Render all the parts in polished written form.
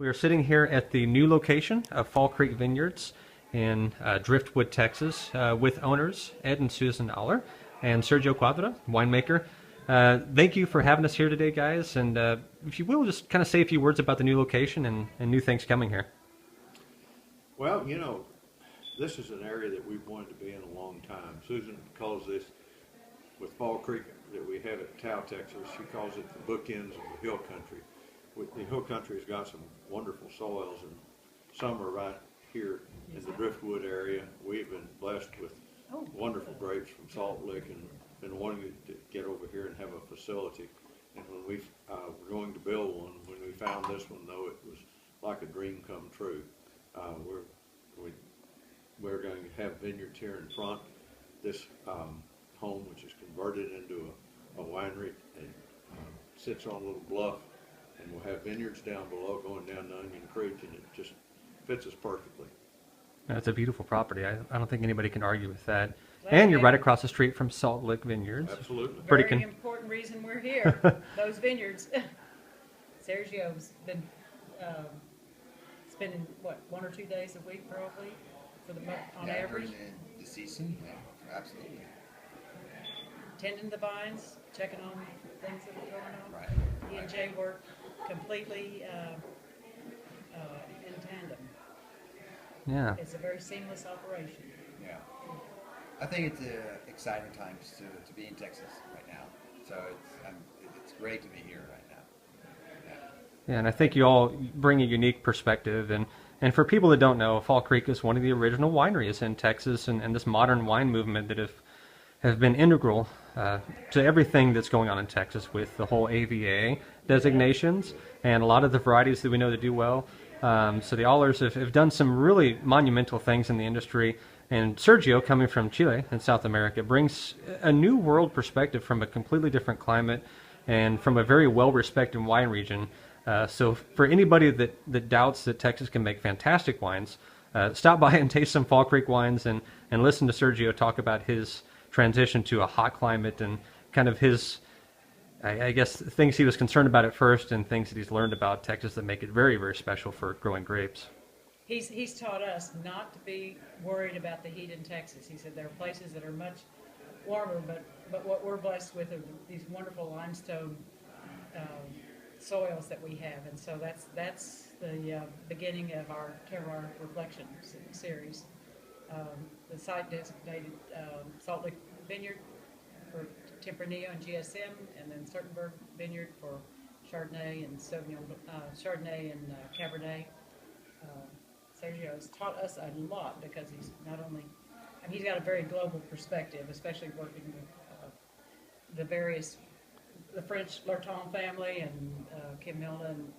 We are sitting here at the new location of Fall Creek Vineyards in Driftwood, Texas, with owners Ed and Susan Auler and Sergio Cuadra, winemaker. Thank you for having us here today, guys. And if you will, just kind of say a few words about the new location and new things coming here. Well, you know, this is an area that we've wanted to be in a long time. Susan calls this, with Fall Creek that we have at Taos, Texas, she calls it the bookends of the hill country. The hill country has got some wonderful soils, and some are right here in the Driftwood area. We've been blessed with wonderful grapes from Salt Lick and been wanting to get over here and have a facility. And when we were going to build one, when we found this one, though, it was like a dream come true. We're going to have vineyards here in front. This home, which is converted into a winery, and sits on a little bluff. And we'll have vineyards down below going down the Onion Creek, and it just fits us perfectly. It's a beautiful property. I don't think anybody can argue with that. And you're right across the street from Salt Lick Vineyards. Absolutely. Very important reason we're here, those vineyards. Sergio's been spending, what, 1 or 2 days a week probably, on average? During the season, yeah, absolutely. Tending the vines, checking on things that are going on. Right. He and Jay work completely in tandem. Yeah. It's a very seamless operation. Yeah. I think it's exciting times to be in Texas right now. So it's great to be here right now. Yeah. Yeah, and I think you all bring a unique perspective. And for people that don't know, Fall Creek is one of the original wineries in Texas, and this modern wine movement that have been integral to everything that's going on in Texas with the whole AVA designations and a lot of the varieties that we know that do well. So the Aulers have done some really monumental things in the industry. And Sergio, coming from Chile in South America, brings a new world perspective from a completely different climate and from a very well-respected wine region. So for anybody that doubts that Texas can make fantastic wines, stop by and taste some Fall Creek wines and listen to Sergio talk about his transition to a hot climate and kind of his, I guess, things he was concerned about at first and things that he's learned about Texas that make it very, very special for growing grapes. He's taught us not to be worried about the heat in Texas. He said there are places that are much warmer, but what we're blessed with are these wonderful limestone soils that we have, and so that's the beginning of our terroir reflection series. The site designated Salt Lick Vineyard for Tempranillo and GSM, and then Certenberg Vineyard for Chardonnay and Sauvignon, Chardonnay and Cabernet. Sergio has taught us a lot because he's not only, I mean, he's got a very global perspective, especially working with the French Lurton family and Kim Milne in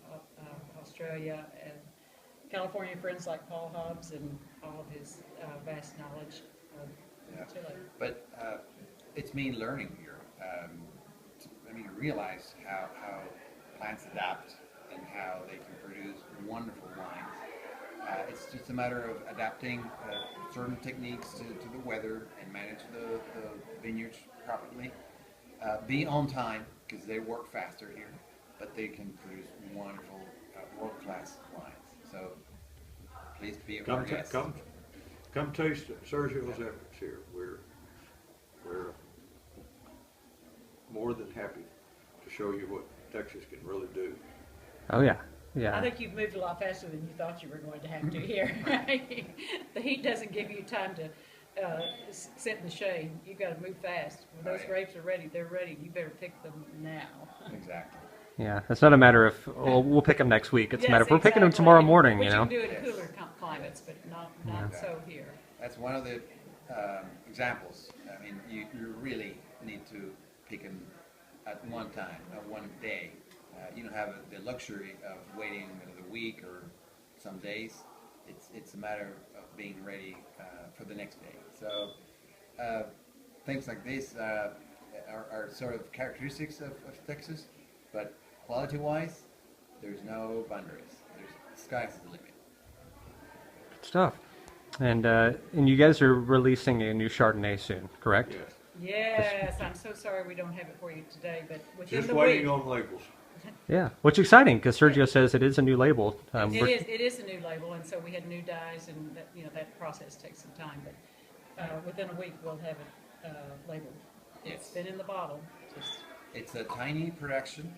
Australia, and California friends like Paul Hobbs and all of his vast knowledge of Chile. But it's me learning here. Realize how plants adapt and how they can produce wonderful wines. It's just a matter of adapting certain techniques to the weather and manage the vineyards properly. Be on time, because they work faster here, but they can produce wonderful, world-class wines. So please be a guest. Come taste Sergio's efforts here. We're more than happy to show you what Texas can really do. Oh yeah. Yeah. I think you've moved a lot faster than you thought you were going to have to here. The heat doesn't give you time to sit in the shade. You've got to move fast. When those grapes are ready, they're ready. You better pick them now. Exactly. Yeah, it's not a matter of, we'll pick them next week. It's a matter of, we're picking them tomorrow morning, you know. Which you can do in cooler climates, but not so here. That's one of the examples. I mean, you really need to pick them at one time, at one day. You don't have the luxury of waiting another week or some days. It's a matter of being ready for the next day. So things like this are sort of characteristics of Texas, but quality-wise, there's no boundaries. The sky's the limit. Good stuff. And you guys are releasing a new Chardonnay soon, correct? Yes. Yes, I'm so sorry we don't have it for you today, but within Just the waiting week. on labels. Yeah, which is exciting because Sergio says it is a new label. It is a new label, and so we had new dyes, and that, that process takes some time. But within a week, we'll have it labeled. It's been in the bottle. It's a tiny production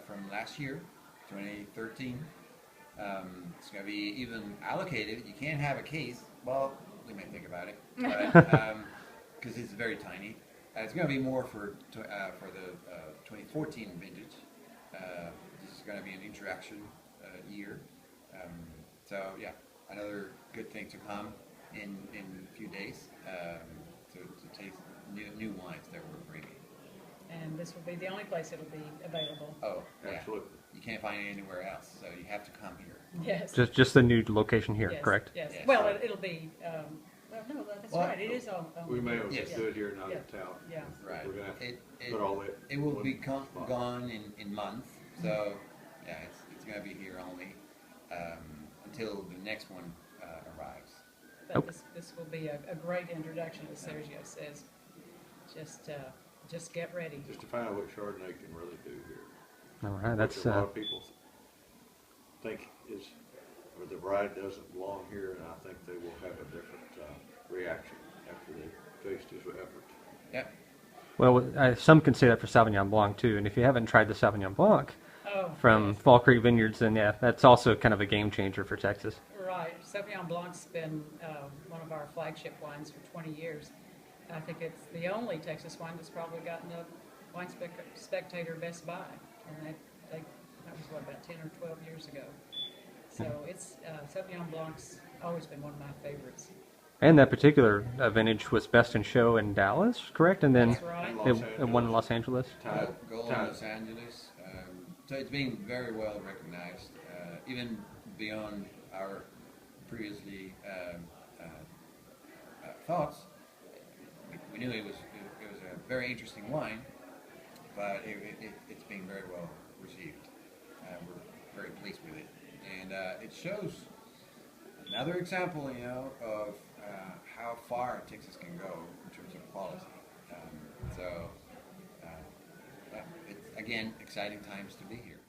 from last year, 2013. It's going to be even allocated. You can't have a case. Well, we may think about it, because it's very tiny. It's going to be more for the 2014 vintage. This is going to be an introduction year. So yeah, another good thing to come in a few days to taste new wines that we're bringing. And this will be the only place it'll be available. Oh, yeah. Absolutely. You can't find it anywhere else, so you have to come here. Yes. Just the new location here, Yes, correct? Yes. Yes. Well, it'll be. Well, no, that's Well, right. It is on. We may have Yes. good here, not Yeah. in town. Yeah. Right. We're gonna have to It put all that. it will one be spot. gone in months, so yeah, it's going to be here only until the next one arrives. But this will be a great introduction, as Sergio says. Just get ready. Just to find out what Chardonnay can really do here. All right, Which that's a lot of people think is, or the variety doesn't belong here, and I think they will have a different reaction after they taste his effort. Yep. well. Some can say that for Sauvignon Blanc too, and if you haven't tried the Sauvignon Blanc Oh, from yes. Fall Creek Vineyards, then yeah, that's also kind of a game changer for Texas. Right. Sauvignon Blanc's been one of our flagship wines for 20 years. I think it's the only Texas wine that's probably gotten a Wine Spectator Best Buy, and that was about 10 or 12 years ago. So it's Sauvignon Blanc's always been one of my favorites. And that particular vintage was best in show in Dallas, correct? And then That's right. it won in Los Angeles. Gold in Los Angeles. So it's been very well recognized, even beyond our previously thoughts. We knew it was a very interesting wine, but it's been very well received. We're very pleased with it, and it shows another example, of how far Texas can go in terms of quality. Yeah, it's again exciting times to be here.